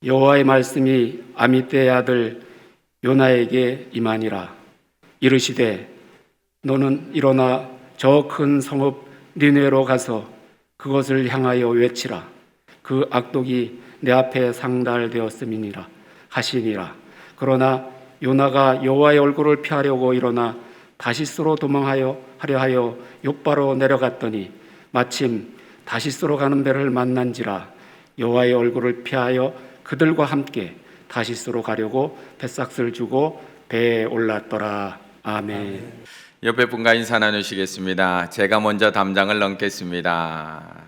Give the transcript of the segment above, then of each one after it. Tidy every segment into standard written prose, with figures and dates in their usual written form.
여호와의 말씀이 아미떼의 아들 요나에게 임하니라. 이르시되 너는 일어나 저 큰 성읍 니느웨로 가서 그것을 향하여 외치라. 그 악독이 내 앞에 상달되었음이니라 하시니라. 그러나 요나가 여호와의 얼굴을 피하려고 일어나 다시스로 도망하려 하여 욥바로 내려갔더니 마침 다시스로 가는 배를 만난지라. 여호와의 얼굴을 피하여 그들과 함께 다시스로 가려고 뱃삭을 주고 배에 올랐더라. 아멘. 옆에 분과 인사 나누시겠습니다. 제가 먼저 담장을 넘겠습니다.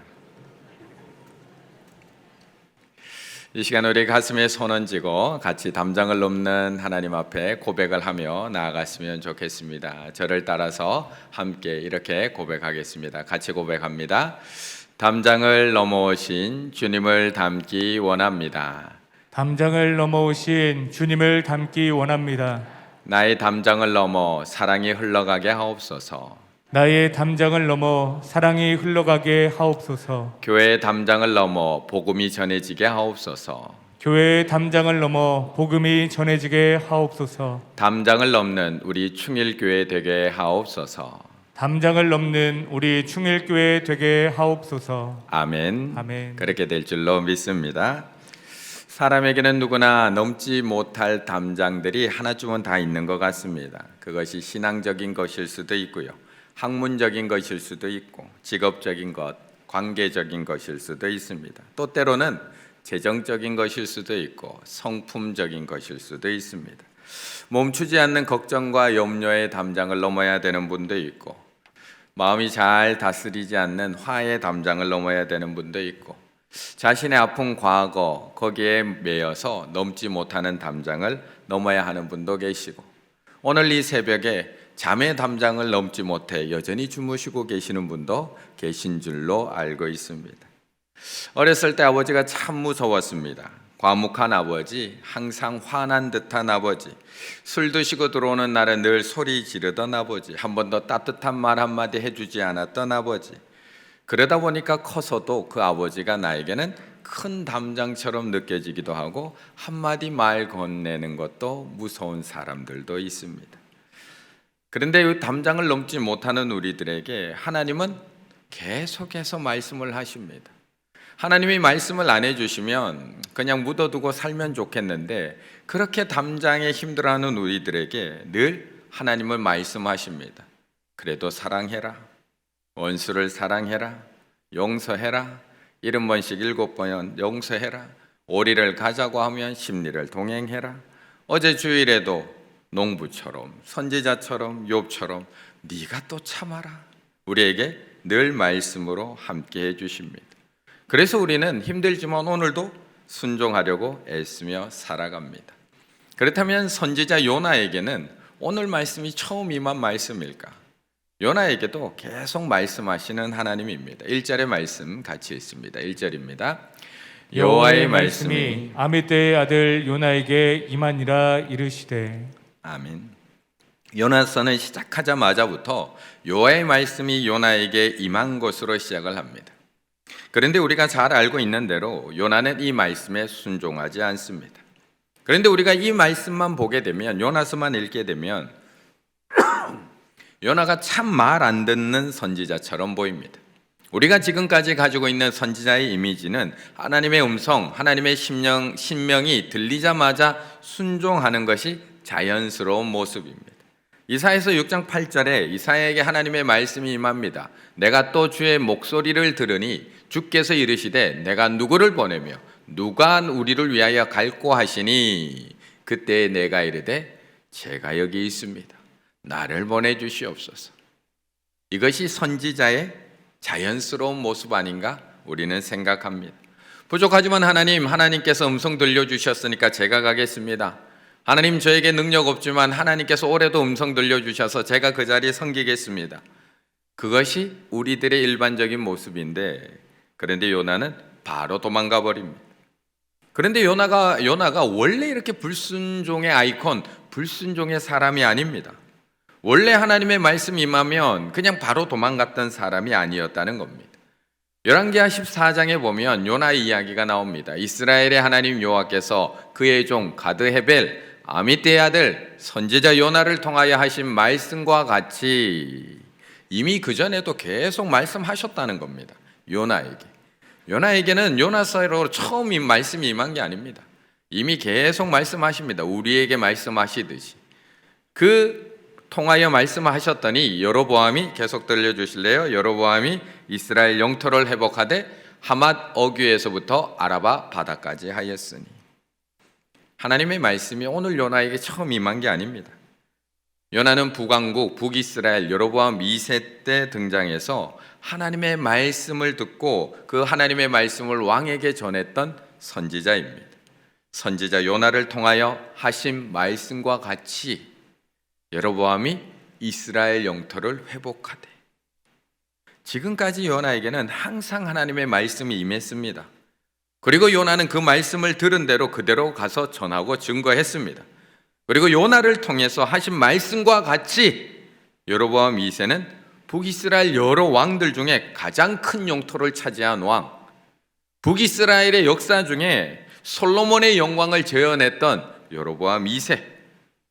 이 시간 우리 가슴에 손 얹고 같이 담장을 넘는 하나님 앞에 고백을 하며 나아갔으면 좋겠습니다. 저를 따라서 함께 이렇게 고백하겠습니다. 같이 고백합니다. 담장을 넘어오신 주님을 닮기 원합니다. 담장을 넘어오신 주님을 닮기 원합니다. 나의 담장을 넘어 사랑이 흘러가게 하옵소서. 나의 담장을 넘어 사랑이 흘러가게 하옵소서. 교회의 담장을 넘어 복음이 전해지게 하옵소서. 교회의 담장을 넘어 복음이 전해지게 하옵소서. 담장을 넘는 우리 충일교회 되게 하옵소서. 담장을 넘는 우리 충일교회 되게 하옵소서. 아멘. 아멘. 그렇게 될 줄로 믿습니다. 사람에게는 누구나 넘지 못할 담장들이 하나쯤은 다 있는 것 같습니다. 그것이 신앙적인 것일 수도 있고요, 학문적인 것일 수도 있고, 직업적인 것, 관계적인 것일 수도 있습니다. 또 때로는 재정적인 것일 수도 있고 성품적인 것일 수도 있습니다. 멈추지 않는 걱정과 염려의 담장을 넘어야 되는 분도 있고, 마음이 잘 다스리지 않는 화의 담장을 넘어야 되는 분도 있고, 자신의 아픈 과거 거기에 매여서 넘지 못하는 담장을 넘어야 하는 분도 계시고, 오늘 이 새벽에 잠의 담장을 넘지 못해 여전히 주무시고 계시는 분도 계신 줄로 알고 있습니다. 어렸을 때 아버지가 참 무서웠습니다. 과묵한 아버지, 항상 화난 듯한 아버지, 술 드시고 들어오는 날에 늘 소리 지르던 아버지, 한 번도 따뜻한 말 한마디 해주지 않았던 아버지. 그러다 보니까 커서도 그 아버지가 나에게는 큰 담장처럼 느껴지기도 하고, 한마디 말 건네는 것도 무서운 사람들도 있습니다. 그런데 이 담장을 넘지 못하는 우리들에게 하나님은 계속해서 말씀을 하십니다. 하나님이 말씀을 안 해주시면 그냥 묻어두고 살면 좋겠는데, 그렇게 담장에 힘들어하는 우리들에게 늘 하나님을 말씀하십니다. 그래도 사랑해라, 원수를 사랑해라, 용서해라, 70번씩 7번 용서해라, 오리를 가자고 하면 십리를 동행해라. 어제 주일에도 농부처럼 선지자처럼 욥처럼 네가 또 참아라, 우리에게 늘 말씀으로 함께 해주십니다. 그래서 우리는 힘들지만 오늘도 순종하려고 애쓰며 살아갑니다. 그렇다면 선지자 요나에게는 오늘 말씀이 처음 임한 말씀일까? 요나에게도 계속 말씀하시는 하나님입니다. 1절의 말씀 같이 읽습니다. 1절입니다. 여호와의 말씀이 아미떼의 아들 요나에게 임하니라. 이르시되. 아멘. 요나서는 시작하자마자부터 여호와의 말씀이 요나에게 임한 것으로 시작을 합니다. 그런데 우리가 잘 알고 있는 대로 요나는 이 말씀에 순종하지 않습니다. 그런데 우리가 이 말씀만 보게 되면, 요나서만 읽게 되면 요나가 참 말 안 듣는 선지자처럼 보입니다. 우리가 지금까지 가지고 있는 선지자의 이미지는 하나님의 음성, 하나님의 신명이 들리자마자 순종하는 것이 자연스러운 모습입니다. 이사야서 6장 8절에 이사야에게 하나님의 말씀이 임합니다. 내가 또 주의 목소리를 들으니 주께서 이르시되 내가 누구를 보내며 누가 우리를 위하여 갈고 하시니, 그때 내가 이르되 제가 여기 있습니다, 나를 보내주시옵소서. 이것이 선지자의 자연스러운 모습 아닌가 우리는 생각합니다. 부족하지만 하나님께서 음성 들려주셨으니까 제가 가겠습니다. 하나님, 저에게 능력 없지만 하나님께서 올해도 음성 들려주셔서 제가 그 자리에 섬기겠습니다. 그것이 우리들의 일반적인 모습인데, 그런데 요나는 바로 도망가 버립니다. 그런데 요나가 원래 이렇게 불순종의 아이콘, 불순종의 사람이 아닙니다. 원래 하나님의 말씀이 임하면 그냥 바로 도망갔던 사람이 아니었다는 겁니다. 열왕기하 14장에 보면 요나의 이야기가 나옵니다. 이스라엘의 하나님 여호와께서 그의 종 가드헤벨 아미떼의 아들 선지자 요나를 통하여 하신 말씀과 같이 이미 그전에도 계속 말씀하셨다는 겁니다. 요나에게는 요나서로 처음 말씀이 임한 게 아닙니다. 이미 계속 말씀하십니다. 우리에게 말씀하시듯이 그 통하여 말씀하셨더니 여로보암이 계속 들려주실래요? 여로보암이 이스라엘 영토를 회복하되 하맛 어귀에서부터 아라바 바다까지 하였으니, 하나님의 말씀이 오늘 요나에게 처음 임한 게 아닙니다. 요나는 북왕국 북이스라엘 여로보암 2세 때 등장해서 하나님의 말씀을 듣고 그 하나님의 말씀을 왕에게 전했던 선지자입니다. 선지자 요나를 통하여 하신 말씀과 같이 여로보암이 이스라엘 영토를 회복하되, 지금까지 요나에게는 항상 하나님의 말씀이 임했습니다. 그리고 요나는 그 말씀을 들은 대로 그대로 가서 전하고 증거했습니다. 그리고 요나를 통해서 하신 말씀과 같이 여로보암 2세는 북이스라엘 여러 왕들 중에 가장 큰 영토를 차지한 왕, 북이스라엘의 역사 중에 솔로몬의 영광을 재현했던 여로보암 2세,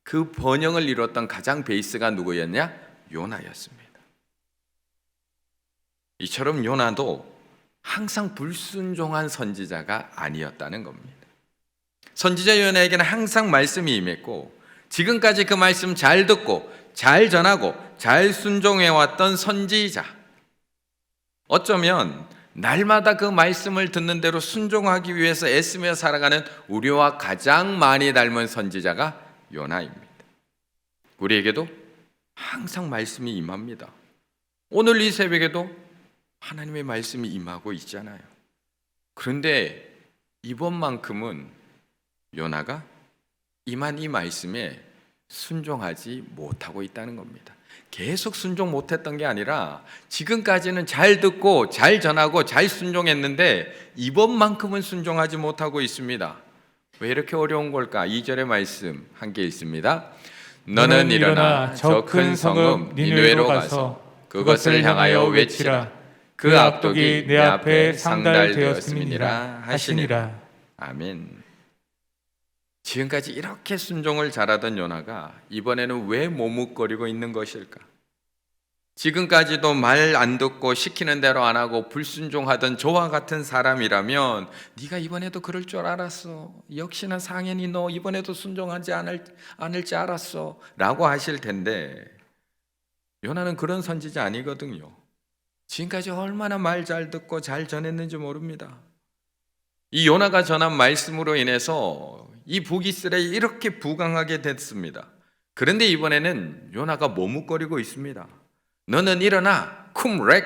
그 번영을 이뤘던 가장 베이스가 누구였냐? 요나였습니다. 이처럼 요나도 항상 불순종한 선지자가 아니었다는 겁니다. 선지자 요나에게는 항상 말씀이 임했고, 지금까지 그 말씀 잘 듣고 잘 전하고 잘 순종해왔던 선지자, 어쩌면 날마다 그 말씀을 듣는 대로 순종하기 위해서 애쓰며 살아가는 우리와 가장 많이 닮은 선지자가 요나입니다. 우리에게도 항상 말씀이 임합니다. 오늘 이 새벽에도 하나님의 말씀이 임하고 있잖아요. 그런데 이번만큼은 요나가 임한 이 말씀에 순종하지 못하고 있다는 겁니다. 계속 순종 못했던 게 아니라 지금까지는 잘 듣고 잘 전하고 잘 순종했는데 이번만큼은 순종하지 못하고 있습니다. 왜 이렇게 어려운 걸까? 2절의 말씀 함께 읽습니다. 너는 일어나 저 큰 성읍 니느웨로 가서 그것을 향하여 외치라. 그 악독이 내 앞에 상달되었음이니라 하시니라. 아멘. 지금까지 이렇게 순종을 잘하던 요나가 이번에는 왜 머뭇거리고 있는 것일까? 지금까지도 말 안 듣고 시키는 대로 안 하고 불순종하던 저와 같은 사람이라면 네가 이번에도 그럴 줄 알았어. 역시나 상현이 너 이번에도 순종하지 않을지 알았어 라고 하실 텐데, 요나는 그런 선지자 아니거든요. 지금까지 얼마나 말 잘 듣고 잘 전했는지 모릅니다. 이 요나가 전한 말씀으로 인해서 이 북이스라엘이 이렇게 부강하게 됐습니다. 그런데 이번에는 요나가 머뭇거리고 있습니다. 너는 일어나 쿰렉,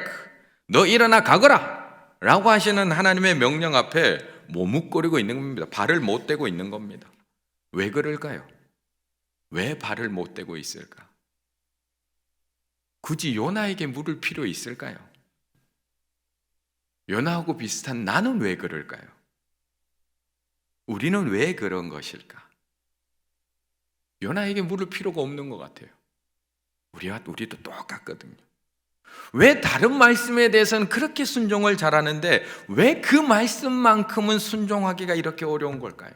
너 일어나 가거라 라고 하시는 하나님의 명령 앞에 머뭇거리고 있는 겁니다. 발을 못 대고 있는 겁니다. 왜 그럴까요? 왜 발을 못 대고 있을까? 굳이 요나에게 물을 필요 있을까요? 요나하고 비슷한 나는 왜 그럴까요? 우리는 왜 그런 것일까? 요나에게 물을 필요가 없는 것 같아요. 우리도 똑같거든요. 왜 다른 말씀에 대해서는 그렇게 순종을 잘하는데 왜 그 말씀만큼은 순종하기가 이렇게 어려운 걸까요?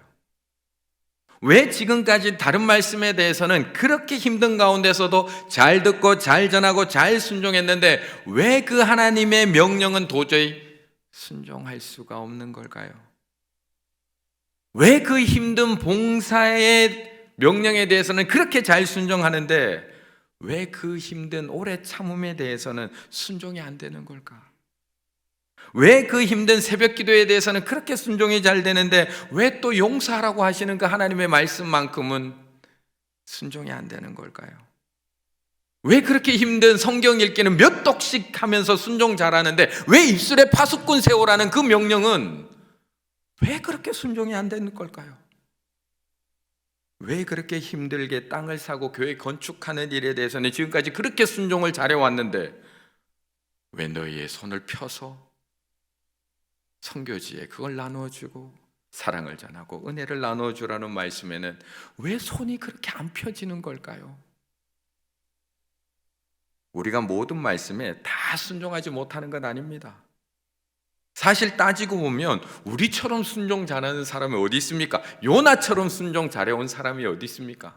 왜 지금까지 다른 말씀에 대해서는 그렇게 힘든 가운데서도 잘 듣고 잘 전하고 잘 순종했는데 왜 그 하나님의 명령은 도저히 순종할 수가 없는 걸까요? 왜 그 힘든 봉사의 명령에 대해서는 그렇게 잘 순종하는데 왜 그 힘든 오래 참음에 대해서는 순종이 안 되는 걸까? 왜 그 힘든 새벽 기도에 대해서는 그렇게 순종이 잘 되는데 왜 또 용서하라고 하시는 그 하나님의 말씀만큼은 순종이 안 되는 걸까요? 왜 그렇게 힘든 성경 읽기는 몇 독씩 하면서 순종 잘하는데 왜 입술에 파수꾼 세우라는 그 명령은 왜 그렇게 순종이 안 되는 걸까요? 왜 그렇게 힘들게 땅을 사고 교회 건축하는 일에 대해서는 지금까지 그렇게 순종을 잘해왔는데 왜 너희의 손을 펴서 선교지에 그걸 나누어주고 사랑을 전하고 은혜를 나누어주라는 말씀에는 왜 손이 그렇게 안 펴지는 걸까요? 우리가 모든 말씀에 다 순종하지 못하는 건 아닙니다. 사실 따지고 보면 우리처럼 순종 잘하는 사람이 어디 있습니까? 요나처럼 순종 잘해온 사람이 어디 있습니까?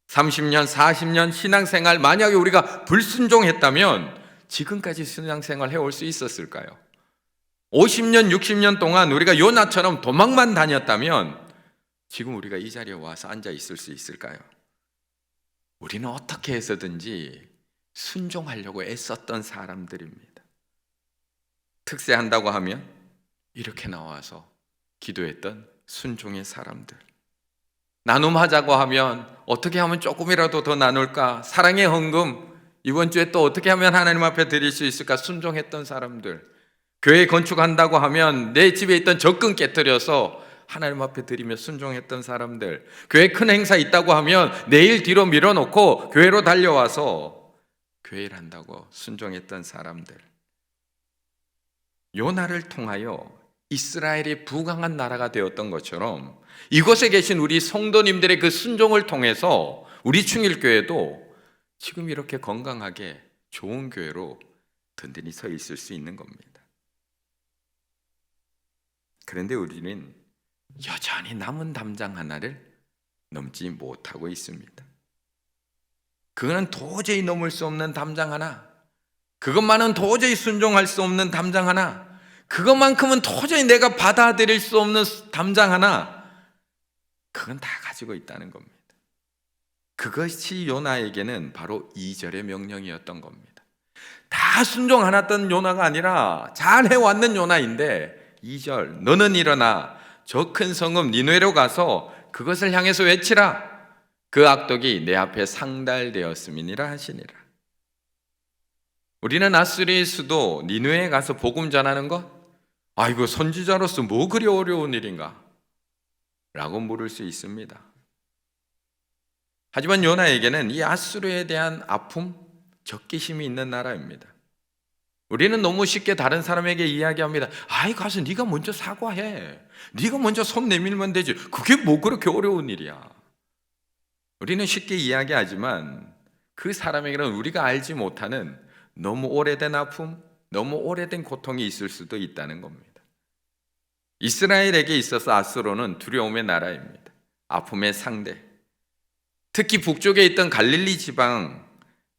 30년, 40년 신앙생활 만약에 우리가 불순종했다면 지금까지 신앙생활 해올 수 있었을까요? 50년, 60년 동안 우리가 요나처럼 도망만 다녔다면 지금 우리가 이 자리에 와서 앉아 있을 수 있을까요? 우리는 어떻게 해서든지 순종하려고 애썼던 사람들입니다. 특세한다고 하면 이렇게 나와서 기도했던 순종의 사람들. 나눔하자고 하면 어떻게 하면 조금이라도 더 나눌까? 사랑의 헌금 이번 주에 또 어떻게 하면 하나님 앞에 드릴 수 있을까? 순종했던 사람들. 교회 건축한다고 하면 내 집에 있던 적금 깨뜨려서 하나님 앞에 드리며 순종했던 사람들. 교회 큰 행사 있다고 하면 내일 뒤로 밀어놓고 교회로 달려와서 교회를 한다고 순종했던 사람들. 요나를 통하여 이스라엘이 부강한 나라가 되었던 것처럼 이곳에 계신 우리 성도님들의 그 순종을 통해서 우리 충일교회도 지금 이렇게 건강하게 좋은 교회로 든든히 서 있을 수 있는 겁니다. 그런데 우리는 여전히 남은 담장 하나를 넘지 못하고 있습니다. 그거는 도저히 넘을 수 없는 담장 하나, 그것만은 도저히 순종할 수 없는 담장 하나, 그것만큼은 도저히 내가 받아들일 수 없는 담장 하나, 그건 다 가지고 있다는 겁니다. 그것이 요나에게는 바로 2절의 명령이었던 겁니다. 다 순종 안 했던 요나가 아니라 잘 해왔는 요나인데 2절, 너는 일어나 저 큰 성읍 니느웨로 가서 그것을 향해서 외치라. 그 악독이 내 앞에 상달되었음이니라 하시니라. 우리는 아수리의 수도 니느웨에 가서 복음 전하는 것, 아이고 선지자로서 뭐 그리 어려운 일인가? 라고 물을 수 있습니다. 하지만 요나에게는 이 아수르에 대한 아픔, 적개심이 있는 나라입니다. 우리는 너무 쉽게 다른 사람에게 이야기합니다. 아이 가서 네가 먼저 사과해. 네가 먼저 손 내밀면 되지. 그게 뭐 그렇게 어려운 일이야. 우리는 쉽게 이야기하지만 그 사람에게는 우리가 알지 못하는 너무 오래된 아픔, 너무 오래된 고통이 있을 수도 있다는 겁니다. 이스라엘에게 있어서 아수르는 두려움의 나라입니다. 아픔의 상대. 특히 북쪽에 있던 갈릴리 지방,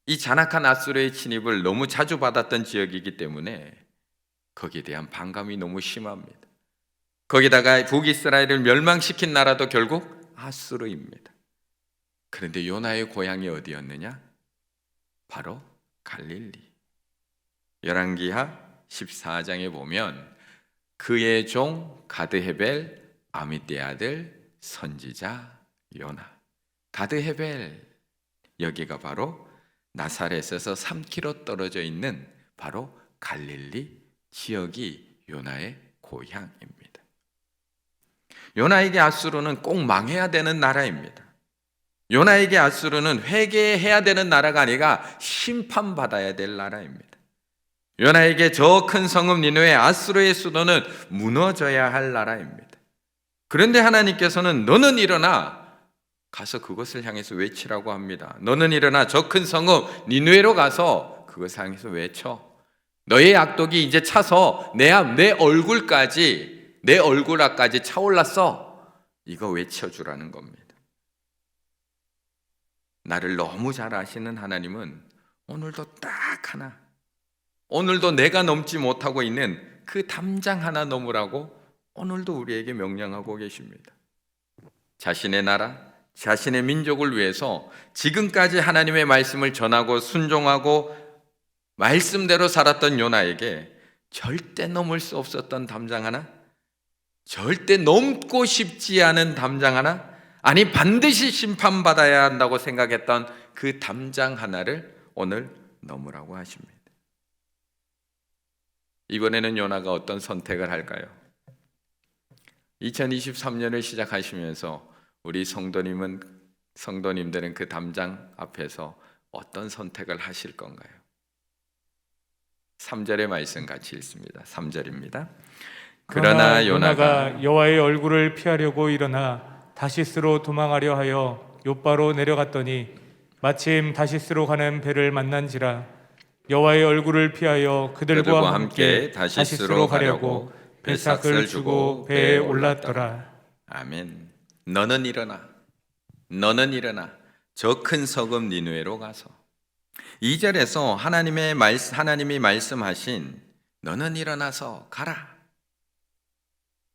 이 잔악한 아수르의 침입을 너무 자주 받았던 지역이기 때문에 거기에 대한 반감이 너무 심합니다. 거기다가 북이스라엘을 멸망시킨 나라도 결국 아수르입니다. 그런데 요나의 고향이 어디였느냐? 바로 갈릴리. 열왕기하 14장에 보면 그의 종 가드헤벨 아미떼 아들 선지자 요나. 가드헤벨, 여기가 바로 나사렛에서 3km 떨어져 있는 바로 갈릴리 지역이 요나의 고향입니다. 요나에게 아수르는 꼭 망해야 되는 나라입니다. 요나에게 아수르는 회개해야 되는 나라가 아니라 심판받아야 될 나라입니다. 요나에게 저 큰 성읍 니느웨 아수르의 수도는 무너져야 할 나라입니다. 그런데 하나님께서는 너는 일어나 가서 그것을 향해서 외치라고 합니다. 너는 일어나 저 큰 성읍 니느웨로 가서 그것을 향해서 외쳐. 너의 악독이 이제 차서 내 얼굴 앞까지 차올랐어. 이거 외쳐주라는 겁니다. 나를 너무 잘 아시는 하나님은 오늘도 딱 하나, 오늘도 내가 넘지 못하고 있는 그 담장 하나 넘으라고 오늘도 우리에게 명령하고 계십니다. 자신의 나라, 자신의 민족을 위해서 지금까지 하나님의 말씀을 전하고 순종하고 말씀대로 살았던 요나에게 절대 넘을 수 없었던 담장 하나, 절대 넘고 싶지 않은 담장 하나, 아니 반드시 심판받아야 한다고 생각했던 그 담장 하나를 오늘 넘으라고 하십니다. 이번에는 요나가 어떤 선택을 할까요? 2023년을 시작하시면서 우리 성도님들은 그 담장 앞에서 어떤 선택을 하실 건가요? 3절의 말씀 같이 읽습니다. 3절입니다. 그러나 요나가 여호와의 얼굴을 피하려고 일어나 다시스로 도망하려 하여 욥바로 내려갔더니 마침 다시스로 가는 배를 만난지라 여호와의 얼굴을 피하여 그들과 함께 다시스로 가려고 배삭을 주고 배에 올랐더라. 아멘. 너는 일어나, 너는 일어나 저 큰 성읍 니느웨로 가서. 2절에서 하나님이 말씀하신 너는 일어나서 가라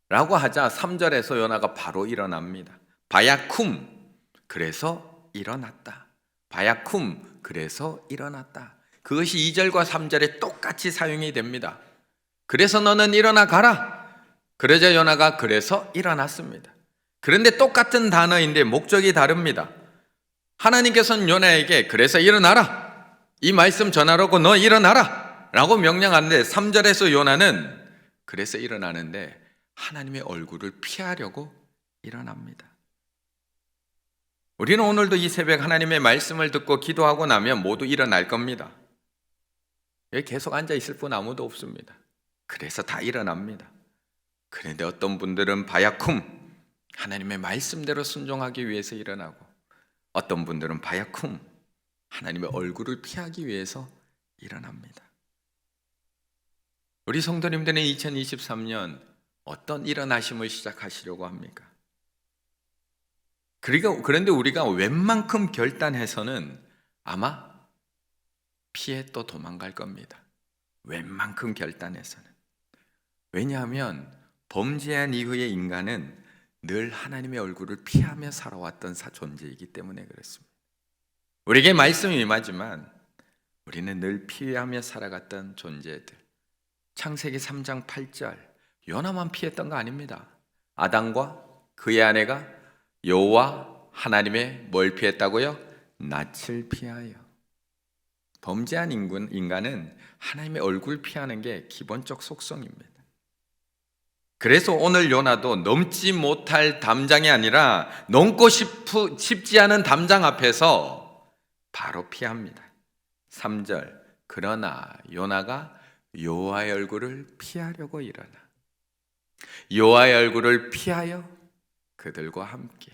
라고 하자 3절에서 요나가 바로 일어납니다. 바야쿰, 그래서 일어났다. 바야쿰, 그래서 일어났다. 그것이 2절과 3절에 똑같이 사용이 됩니다. 그래서 너는 일어나 가라. 그러자 요나가 그래서 일어났습니다. 그런데 똑같은 단어인데 목적이 다릅니다. 하나님께서는 요나에게 그래서 일어나라, 이 말씀 전하라고 너 일어나라 라고 명령하는데 3절에서 요나는 그래서 일어나는데 하나님의 얼굴을 피하려고 일어납니다. 우리는 오늘도 이 새벽 하나님의 말씀을 듣고 기도하고 나면 모두 일어날 겁니다. 여기 계속 앉아 있을 분 아무도 없습니다. 그래서 다 일어납니다. 그런데 어떤 분들은 바야쿰, 하나님의 말씀대로 순종하기 위해서 일어나고, 어떤 분들은 바야쿰, 하나님의 얼굴을 피하기 위해서 일어납니다. 우리 성도님들은 2023년 어떤 일어나심을 시작하시려고 합니까? 그런데 우리가 웬만큼 결단해서는 아마 피해 또 도망갈 겁니다. 웬만큼 결단해서는. 왜냐하면 범죄한 이후의 인간은 늘 하나님의 얼굴을 피하며 살아왔던 존재이기 때문에 그렇습니다. 우리에게 말씀이 임하지만 우리는 늘 피하며 살아갔던 존재들. 창세기 3장 8절, 요나만 피했던 거 아닙니다. 아담과 그의 아내가 여호와 하나님의 뭘 피했다고요? 낯을 피하여. 범죄한 인간은 하나님의 얼굴 피하는 게 기본적 속성입니다. 그래서 오늘 요나도 넘지 못할 담장이 아니라 넘고 싶지 않은 담장 앞에서 바로 피합니다. 3절, 그러나 요나가 여호와의 얼굴을 피하려고 일어나. 여호와의 얼굴을 피하여 그들과 함께.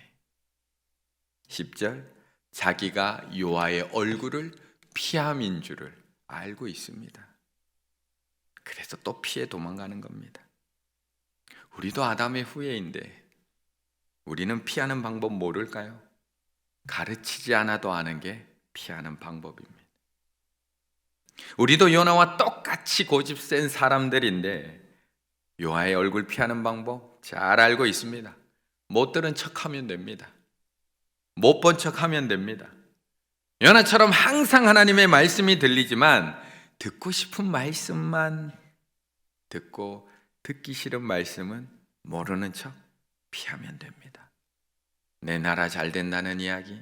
10절, 자기가 여호와의 얼굴을 피함인 줄을 알고 있습니다. 그래서 또 피해 도망가는 겁니다. 우리도 아담의 후예인데 우리는 피하는 방법 모를까요? 가르치지 않아도 아는 게 피하는 방법입니다. 우리도 요나와 똑같이 고집 센 사람들인데 여호와의 얼굴 피하는 방법 잘 알고 있습니다. 못 들은 척하면 됩니다. 못 본 척하면 됩니다. 요나처럼 항상 하나님의 말씀이 들리지만 듣고 싶은 말씀만 듣고 듣기 싫은 말씀은 모르는 척 피하면 됩니다. 내 나라 잘 된다는 이야기,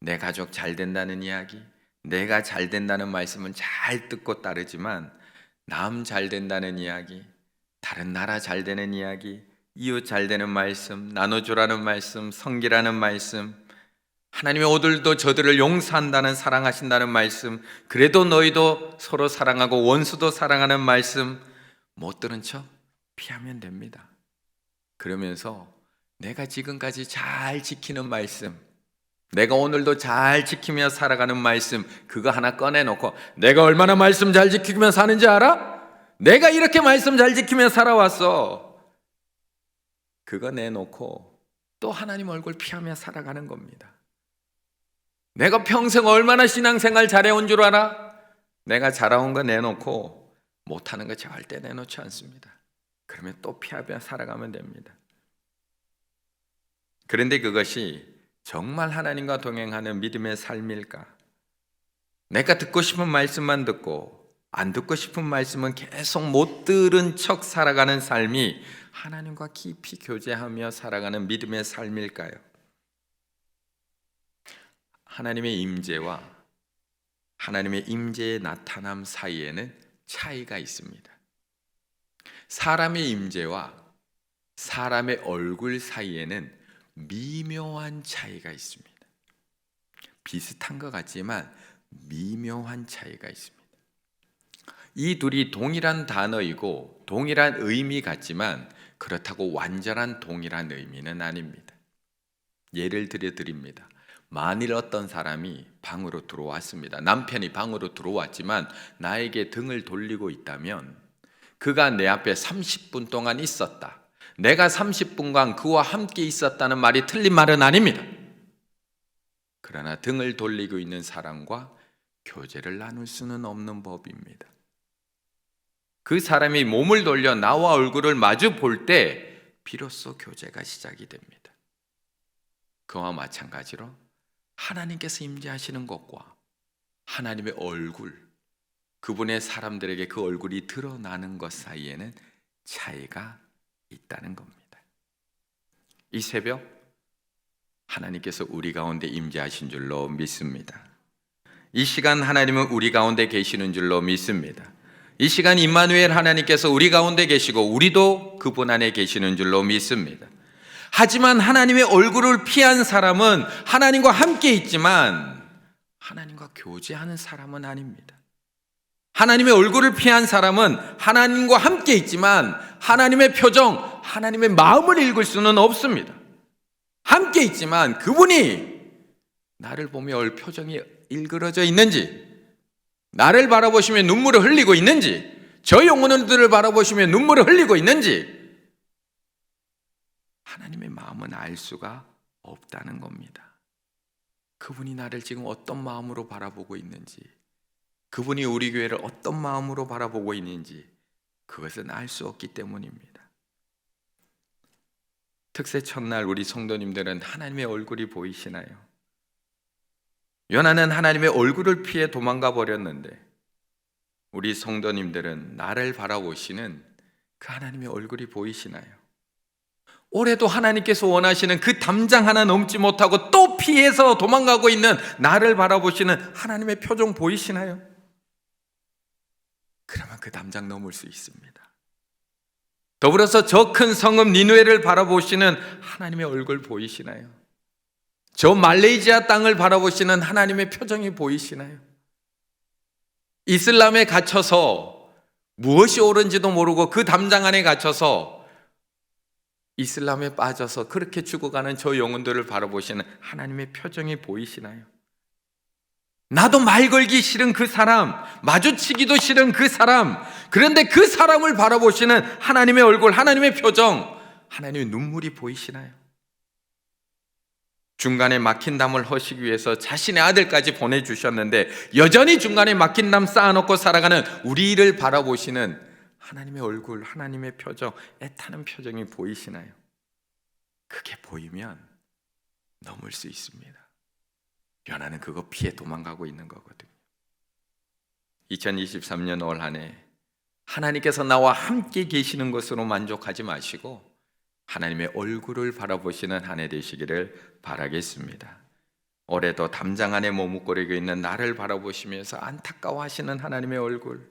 내 가족 잘 된다는 이야기, 내가 잘 된다는 말씀은 잘 듣고 따르지만 남 잘 된다는 이야기, 다른 나라 잘 되는 이야기, 이웃 잘 되는 말씀, 나눠주라는 말씀, 섬기라는 말씀, 하나님의 오들도 저들을 용서한다는, 사랑하신다는 말씀, 그래도 너희도 서로 사랑하고 원수도 사랑하는 말씀 못 들은 척 피하면 됩니다. 그러면서 내가 지금까지 잘 지키는 말씀, 내가 오늘도 잘 지키며 살아가는 말씀, 그거 하나 꺼내놓고 내가 얼마나 말씀 잘 지키며 사는지 알아? 내가 이렇게 말씀 잘 지키며 살아왔어. 그거 내놓고 또 하나님 얼굴 피하며 살아가는 겁니다. 내가 평생 얼마나 신앙생활 잘해온 줄 알아? 내가 잘해온 거 내놓고 못하는 거 절대 내놓지 않습니다. 그러면 또 피하며 살아가면 됩니다. 그런데 그것이 정말 하나님과 동행하는 믿음의 삶일까? 내가 듣고 싶은 말씀만 듣고 안 듣고 싶은 말씀은 계속 못 들은 척 살아가는 삶이 하나님과 깊이 교제하며 살아가는 믿음의 삶일까요? 하나님의 임재와 하나님의 임재의 나타남 사이에는 차이가 있습니다. 사람의 임재와 사람의 얼굴 사이에는 미묘한 차이가 있습니다. 비슷한 것 같지만 미묘한 차이가 있습니다. 이 둘이 동일한 단어이고 동일한 의미 같지만 그렇다고 완전한 동일한 의미는 아닙니다. 예를 들어 드립니다. 만일 어떤 사람이 방으로 들어왔습니다. 남편이 방으로 들어왔지만 나에게 등을 돌리고 있다면 그가 내 앞에 30분 동안 있었다. 내가 30분간 그와 함께 있었다는 말이 틀린 말은 아닙니다. 그러나 등을 돌리고 있는 사람과 교제를 나눌 수는 없는 법입니다. 그 사람이 몸을 돌려 나와 얼굴을 마주 볼 때 비로소 교제가 시작이 됩니다. 그와 마찬가지로 하나님께서 임재하시는 것과 하나님의 얼굴, 그분의 사람들에게 그 얼굴이 드러나는 것 사이에는 차이가 있다는 겁니다. 이 새벽 하나님께서 우리 가운데 임재하신 줄로 믿습니다. 이 시간 하나님은 우리 가운데 계시는 줄로 믿습니다. 이 시간 임마누엘 하나님께서 우리 가운데 계시고 우리도 그분 안에 계시는 줄로 믿습니다. 하지만 하나님의 얼굴을 피한 사람은 하나님과 함께 있지만 하나님과 교제하는 사람은 아닙니다. 하나님의 얼굴을 피한 사람은 하나님과 함께 있지만 하나님의 표정, 하나님의 마음을 읽을 수는 없습니다. 함께 있지만 그분이 나를 보며 표정이 일그러져 있는지, 나를 바라보시며 눈물을 흘리고 있는지, 저 영혼들을 바라보시며 눈물을 흘리고 있는지 하나님의 마음은 알 수가 없다는 겁니다. 그분이 나를 지금 어떤 마음으로 바라보고 있는지, 그분이 우리 교회를 어떤 마음으로 바라보고 있는지 그것은 알 수 없기 때문입니다. 특세 첫날 우리 성도님들은 하나님의 얼굴이 보이시나요? 요나는 하나님의 얼굴을 피해 도망가 버렸는데 우리 성도님들은 나를 바라보시는 그 하나님의 얼굴이 보이시나요? 올해도 하나님께서 원하시는 그 담장 하나 넘지 못하고 또 피해서 도망가고 있는 나를 바라보시는 하나님의 표정 보이시나요? 그러면 그 담장 넘을 수 있습니다. 더불어서 저 큰 성읍 니느웨를 바라보시는 하나님의 얼굴 보이시나요? 저 말레이시아 땅을 바라보시는 하나님의 표정이 보이시나요? 이슬람에 갇혀서 무엇이 옳은지도 모르고 그 담장 안에 갇혀서 이슬람에 빠져서 그렇게 죽어가는 저 영혼들을 바라보시는 하나님의 표정이 보이시나요? 나도 말 걸기 싫은 그 사람, 마주치기도 싫은 그 사람, 그런데 그 사람을 바라보시는 하나님의 얼굴, 하나님의 표정, 하나님의 눈물이 보이시나요? 중간에 막힌 담을 허시기 위해서 자신의 아들까지 보내주셨는데 여전히 중간에 막힌 담 쌓아놓고 살아가는 우리를 바라보시는 하나님의 얼굴, 하나님의 표정, 애타는 표정이 보이시나요? 그게 보이면 넘을 수 있습니다. 요나는 그거 피해 도망가고 있는 거거든요. 2023년 올 한 해 하나님께서 나와 함께 계시는 것으로 만족하지 마시고 하나님의 얼굴을 바라보시는 한 해 되시기를 바라겠습니다. 올해도 담장 안에 머뭇거리고 있는 나를 바라보시면서 안타까워하시는 하나님의 얼굴,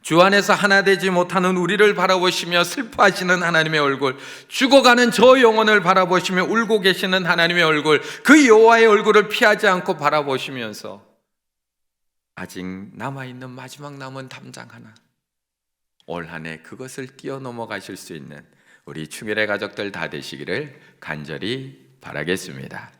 주 안에서 하나 되지 못하는 우리를 바라보시며 슬퍼하시는 하나님의 얼굴, 죽어가는 저 영혼을 바라보시며 울고 계시는 하나님의 얼굴, 그 여호와의 얼굴을 피하지 않고 바라보시면서 아직 남아있는 마지막 남은 담장 하나, 올 한 해 그것을 뛰어넘어 가실 수 있는 우리 충일의 가족들 다 되시기를 간절히 바라겠습니다.